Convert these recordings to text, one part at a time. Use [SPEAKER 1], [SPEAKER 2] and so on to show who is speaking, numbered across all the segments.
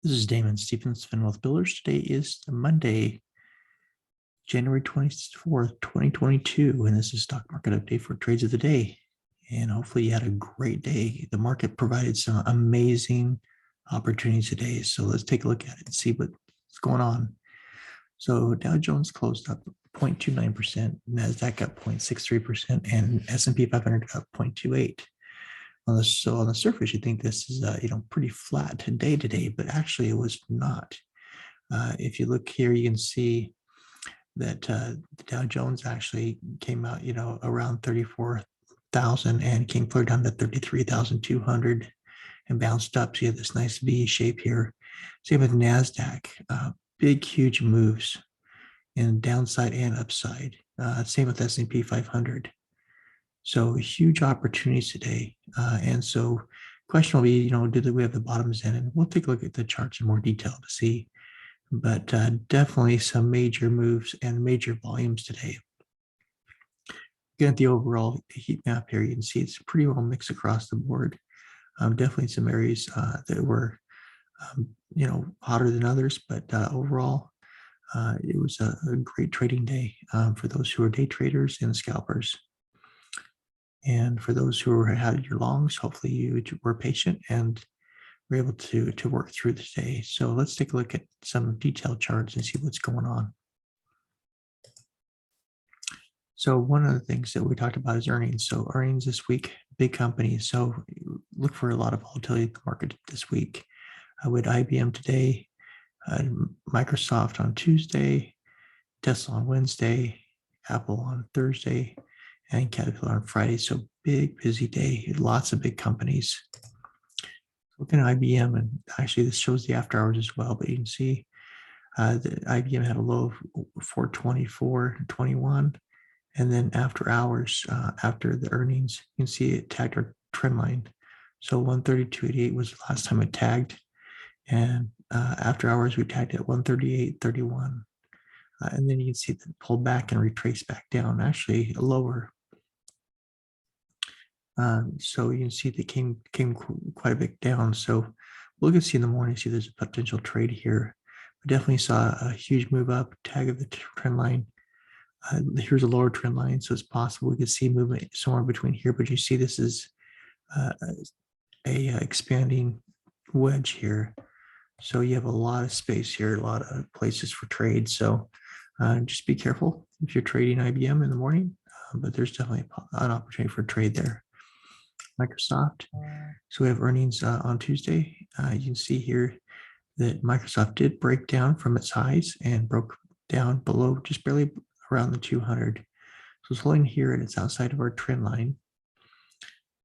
[SPEAKER 1] This is Damon Stevenson with Builders. Today is Monday, January 24th, 2022, and this is Stock Market Update for Trades of the Day. And hopefully you had a great day. The market provided some amazing opportunities today. So let's take a look at it and see what's going on. So Dow Jones closed up 0.29%, NASDAQ up 0.63%, and S&P 500 up 0.28%. So on the surface, you think this is pretty flat today, but actually it was not. If you look here, you can see that the Dow Jones actually came out, around 34,000 and came clear down to 33,200 and bounced up. So you have this nice V shape here. Same with NASDAQ, big, huge moves in downside and upside. Same with S&P 500. So huge opportunities today. And so question will be, do we have the bottoms in? And we'll take a look at the charts in more detail to see. But definitely some major moves and major volumes today. Looking at the overall heat map here, you can see it's pretty well mixed across the board. Definitely some areas that were, hotter than others, but overall, it was a great trading day for those who are day traders and scalpers. And for those who had your longs, hopefully you were patient and were able to work through the day. So let's take a look at some detailed charts and see what's going on. So one of the things that we talked about is earnings. So earnings this week, big companies. So look for a lot of volatility in the market this week. With IBM today, Microsoft on Tuesday, Tesla on Wednesday, Apple on Thursday, and Caterpillar on Friday. So big, busy day, lots of big companies. Looking at IBM, and actually this shows the after hours as well, but you can see that IBM had a low of 424.21. And then after hours, after the earnings, you can see it tagged our trend line. So 132.88 was the last time it tagged. And after hours, we tagged at 138.31. And then you can see it pulled back and retraced back down, actually lower. So you can see they came quite a bit down. So we'll get to see in the morning, see there's a potential trade here. We definitely saw a huge move up, tag of the trend line. Here's a lower trend line, so it's possible we could see movement somewhere between here, but you see this is a expanding wedge here. So you have a lot of space here, a lot of places for trade. So just be careful if you're trading IBM in the morning, but there's definitely an opportunity for trade there. Microsoft. So we have earnings on Tuesday. You can see here that Microsoft did break down from its highs and broke down below, just barely around the 200. So it's holding here and it's outside of our trend line.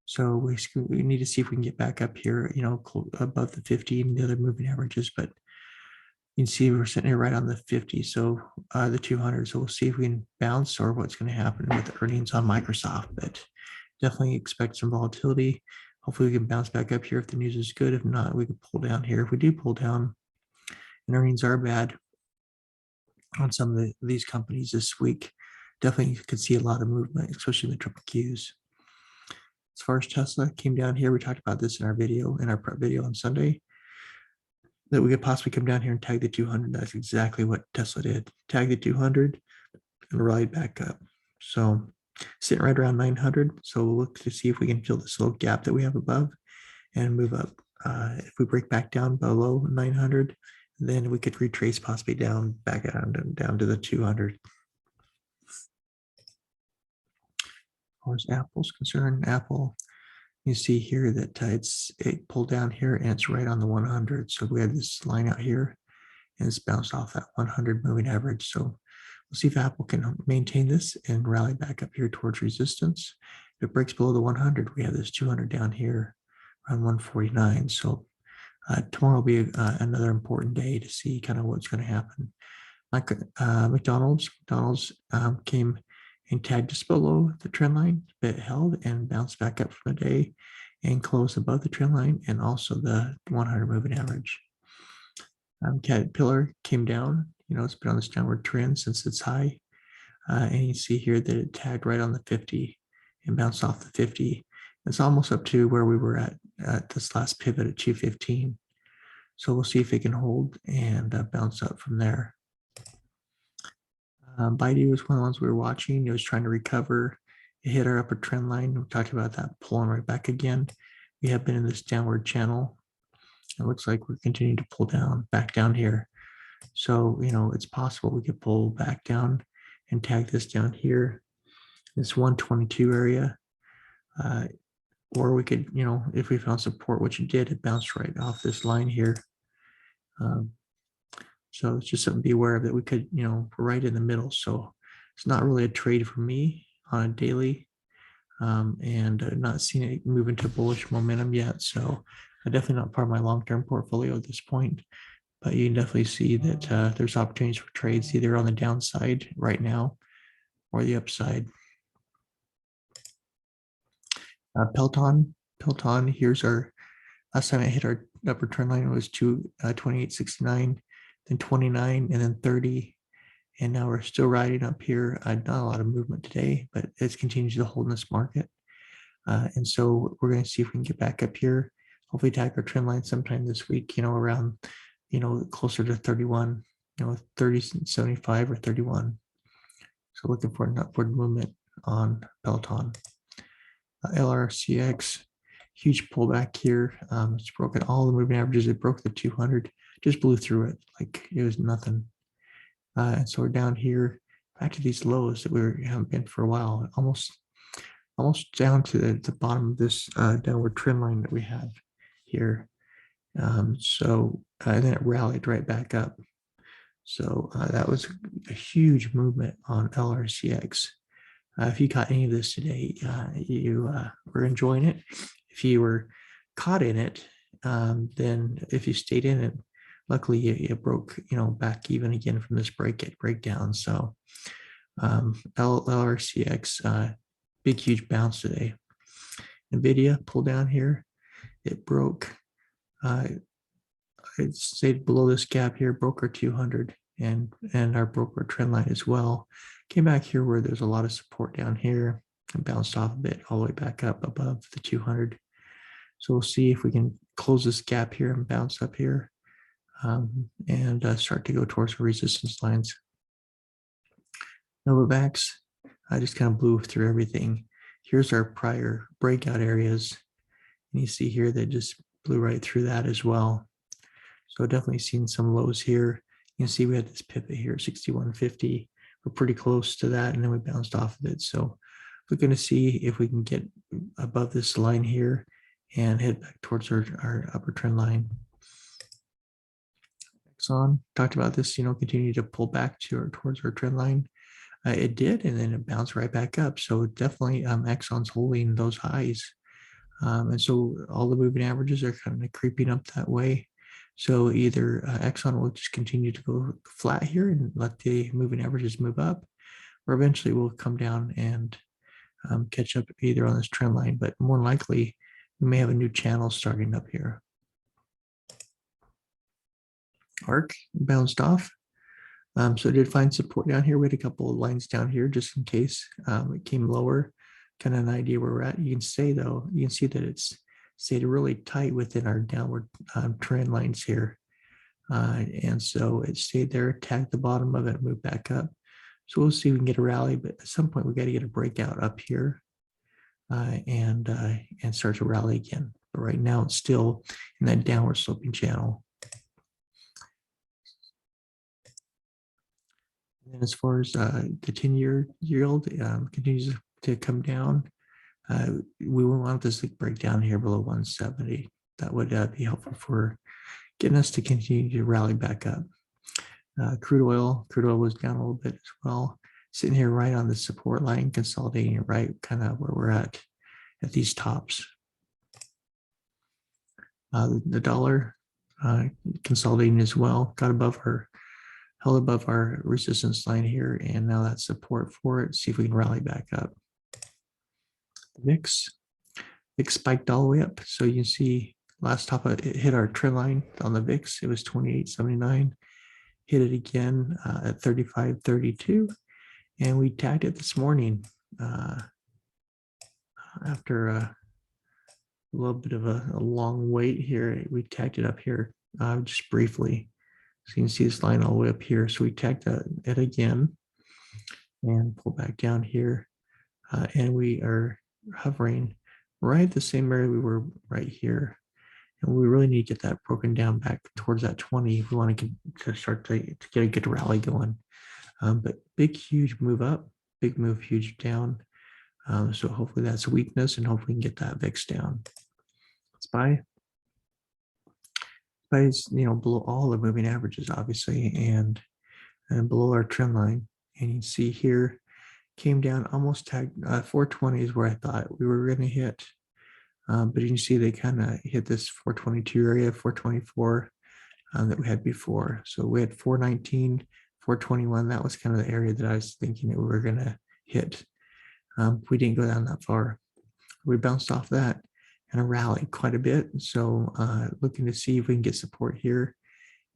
[SPEAKER 1] So we need to see if we can get back up here, above the 50 and the other moving averages, but you can see we're sitting here right on the 50, so the 200. So we'll see if we can bounce or what's going to happen with the earnings on Microsoft, but definitely expect some volatility. Hopefully we can bounce back up here if the news is good. If not, we can pull down here. If we do pull down and earnings are bad on some of these companies this week, definitely you could see a lot of movement, especially in the triple Qs. As far as Tesla came down here, we talked about this in our prep video on Sunday, that we could possibly come down here and tag the 200. That's exactly what Tesla did. Tag the 200 and ride back up. So sitting right around 900. So we'll look to see if we can fill this little gap that we have above and move up. If we break back down below 900, then we could retrace possibly down back down to the 200. As far as Apple's concerned, Apple, you see here that it pulled down here and it's right on the 100. So we had this line out here and it's bounced off that 100 moving average. So we'll see if Apple can maintain this and rally back up here towards resistance. If it breaks below the 100, we have this 200 down here around 149. So tomorrow will be another important day to see kind of what's going to happen. Like McDonald's came and tagged just below the trend line, but held and bounced back up from the day and closed above the trend line and also the 100 moving average. Caterpillar came down. It's been on this downward trend since its high. And you see here that it tagged right on the 50 and bounced off the 50. It's almost up to where we were at this last pivot at 215. So we'll see if it can hold and bounce up from there. Baidu was one of the ones we were watching. It was trying to recover. It hit our upper trend line. We talked about that pulling right back again. We have been in this downward channel. It looks like we're continuing to pull down, back down here. So, it's possible we could pull back down and tag this down here, this 122 area. Or we could, if we found support, which it did, it bounced right off this line here. So it's just something to be aware of, that we could, we're right in the middle. So it's not really a trade for me on a daily, and not seeing it move into bullish momentum yet. So definitely not part of my long-term portfolio at this point, but you can definitely see that there's opportunities for trades either on the downside right now or the upside. Peloton, here's our, last time it hit our upper trend line, it was 28.69, then 29, and then 30. And now we're still riding up here. Not a lot of movement today, but it's continues to hold in this market. And so we're going to see if we can get back up here. Hopefully tag our trend line sometime this week, around, closer to 31, 30.75 or 31. So looking for an upward movement on Peloton. LRCX, huge pullback here. It's broken all the moving averages. It broke the 200, just blew through it like it was nothing. And so we're down here back to these lows that we haven't been for a while, almost down to the bottom of this downward trend line that we have here. And then it rallied right back up. So that was a huge movement on LRCX. If you caught any of this today, you were enjoying it. If you were caught in it, then if you stayed in it, luckily you broke, back even again from this breakdown. So LRCX, big, huge bounce today. NVIDIA pulled down here. It broke. It stayed below this gap here, broke our 200 and our broker trend line as well. Came back here where there's a lot of support down here and bounced off a bit all the way back up above the 200. So we'll see if we can close this gap here and bounce up here, and start to go towards the resistance lines. Novavax, I just kind of blew through everything. Here's our prior breakout areas. And you see here they just blew right through that as well. So definitely seen some lows here. You can see we had this pivot here, 61.50. We're pretty close to that, and then we bounced off of it. So we're going to see if we can get above this line here and head back towards our upper trend line. Exxon, talked about this, continue to pull back towards our trend line. It did, and then it bounced right back up. So definitely Exxon's holding those highs. And so all the moving averages are kind of creeping up that way. So either Exxon will just continue to go flat here and let the moving averages move up, or eventually we'll come down and catch up either on this trend line, but more likely we may have a new channel starting up here. ARC bounced off. So it did find support down here. We had a couple of lines down here just in case it came lower, kind of an idea where we're at. You can see that it's stayed really tight within our downward trend lines here. And so it stayed there, tagged the bottom of it, moved back up. So we'll see if we can get a rally, but at some point we got to get a breakout up here and start to rally again. But right now it's still in that downward sloping channel. And as far as the 10-year yield continues to come down, we will want this to break down here below 170. That would be helpful for getting us to continue to rally back up. Crude oil was down a little bit as well, sitting here right on the support line, consolidating it right kind of where we're at these tops. The dollar consolidating as well, held above our resistance line here, and now that's support for it. See if we can rally back up. The VIX spiked all the way up. So you can see last top it hit our trend line on the VIX. It was 28.79. Hit it again at 35.32, and we tagged it this morning after a little bit of a long wait here. We tagged it up here just briefly. So you can see this line all the way up here. So we tagged it again and pull back down here. And we are hovering right the same area we were right here. And we really need to get that broken down back towards that 20 if we want to start to get a good rally going. But big, huge move up, big move, huge down. So hopefully that's a weakness, and hopefully we can get that VIX down. SPY is below all the moving averages, obviously, and below our trend line. And you can see here came down almost tagged 420 is where I thought we were going to hit. But you can see they kind of hit this 422 area, 424 that we had before. So we had 419, 421. That was kind of the area that I was thinking that we were going to hit. We didn't go down that far. We bounced off that and rallied quite a bit. So looking to see if we can get support here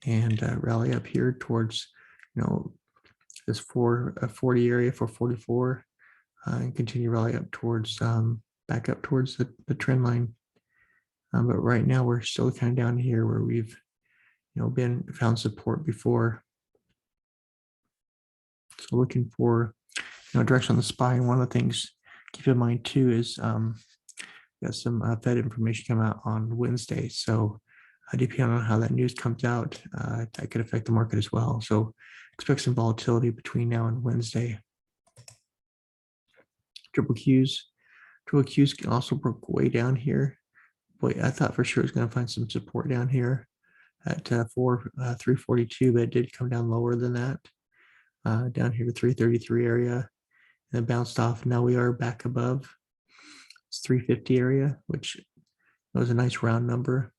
[SPEAKER 1] and rally up here towards, this 440 area, 444, and continue rally up towards, back up towards the trend line. But right now we're still kind of down here where we've, found support before. So looking for, direction on the SPY. And one of the things keep in mind too is got some Fed information come out on Wednesday. So depending on how that news comes out, that could affect the market as well. So expect some volatility between now and Wednesday. Triple Qs also broke way down here. Boy, I thought for sure it was going to find some support down here at 342, but it did come down lower than that, down here to 333 area, and then bounced off. Now we are back above this 350 area, which was a nice round number.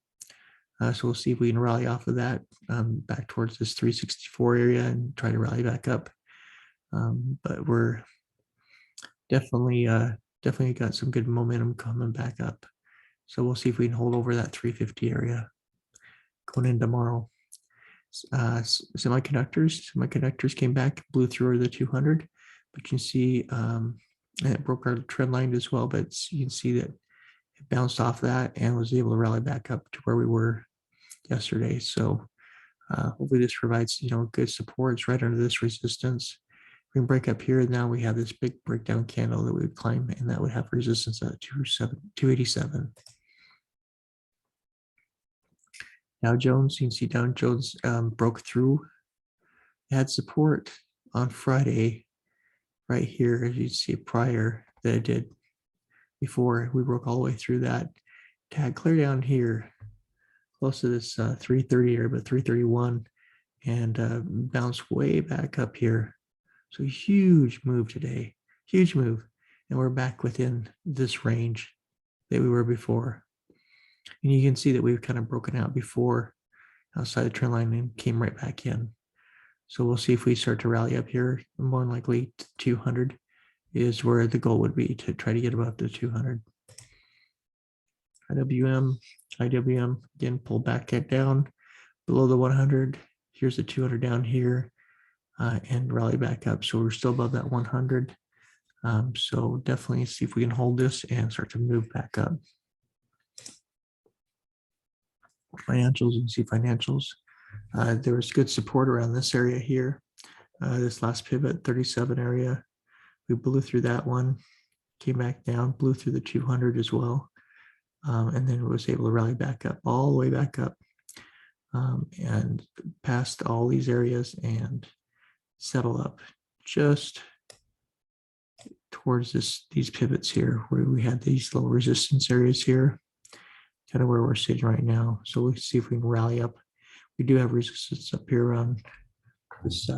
[SPEAKER 1] So we'll see if we can rally off of that back towards this 364 area and try to rally back up. But we're definitely got some good momentum coming back up. So we'll see if we can hold over that 350 area going in tomorrow. Semiconductors came back, blew through the 200, but you can see it broke our trend line as well. But you can see that it bounced off that and was able to rally back up to where we were yesterday. So hopefully this provides good support. It's right under this resistance. We can break up here. Now we have this big breakdown candle that we would climb, and that would have resistance at 287. Dow Jones, you can see Dow Jones broke through, had support on Friday right here, as you see prior that it did before we broke all the way through that. Tag clear down here, close to this 330 area, but 331, and bounce way back up here. So huge move today, huge move. And we're back within this range that we were before. And you can see that we've kind of broken out before outside the trend line and came right back in. So we'll see if we start to rally up here. More than likely 200 is where the goal would be, to try to get above the 200. IWM again pulled back down below the 100. Here's the 200 down here, and rally back up. So we're still above that 100. So definitely see if we can hold this and start to move back up. Financials, you can see financials. There was good support around this area here. This last pivot, 37 area. We blew through that one, came back down, blew through the 200 as well. And then was able to rally back up, all the way back up, and past all these areas and settle up just towards these pivots here, where we had these little resistance areas here, kind of where we're sitting right now. So we'll see if we can rally up. We do have resistance up here around this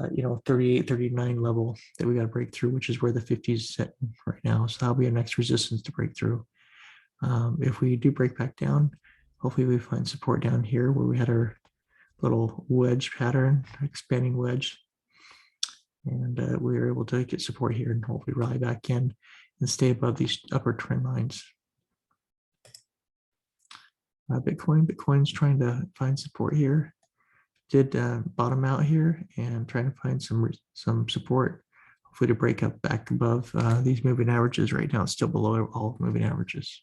[SPEAKER 1] 38, 39 level that we got to break through, which is where the 50 is set right now. So that'll be our next resistance to break through. If we do break back down, hopefully we find support down here where we had our little wedge pattern, expanding wedge, and we were able to get support here and hopefully rally back in and stay above these upper trend lines. Bitcoin's trying to find support here. Did bottom out here and trying to find some support, hopefully to break up back above these moving averages. Right now it's still below all moving averages.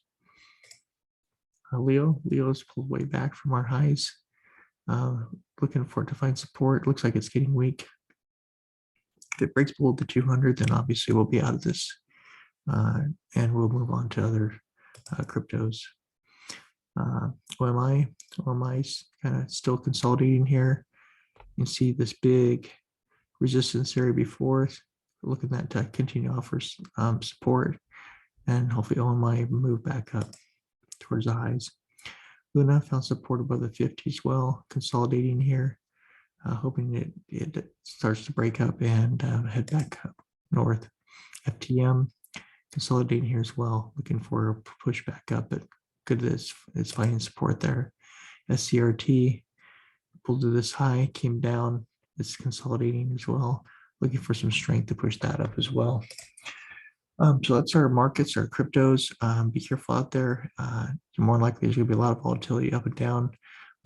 [SPEAKER 1] Leo's pulled way back from our highs. Looking for it to find support. Looks like it's getting weak. If it breaks below the 200, then obviously we'll be out of this, and we'll move on to other cryptos. OMI's kind of still consolidating here. You can see this big resistance area before. Looking at that to continue to offer support, and hopefully OMI move back up towards the highs. Luna found support above the 50 as well, consolidating here, hoping it starts to break up and head back up north. FTM consolidating here as well, looking for a push back up, but good that it's finding support there. SCRT pulled to this high, came down, it's consolidating as well, looking for some strength to push that up as well. So that's our markets, our cryptos. Be careful out there. More likely there's going to be a lot of volatility up and down.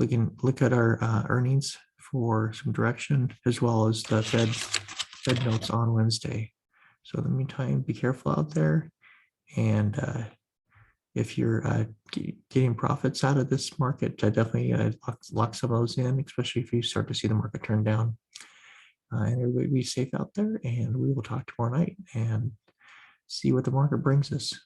[SPEAKER 1] Look at our earnings for some direction, as well as the Fed notes on Wednesday. So in the meantime, be careful out there. And if you're getting profits out of this market, I definitely lock some of those in, especially if you start to see the market turn down. And everybody be safe out there, and we will talk tomorrow night and see what the market brings us.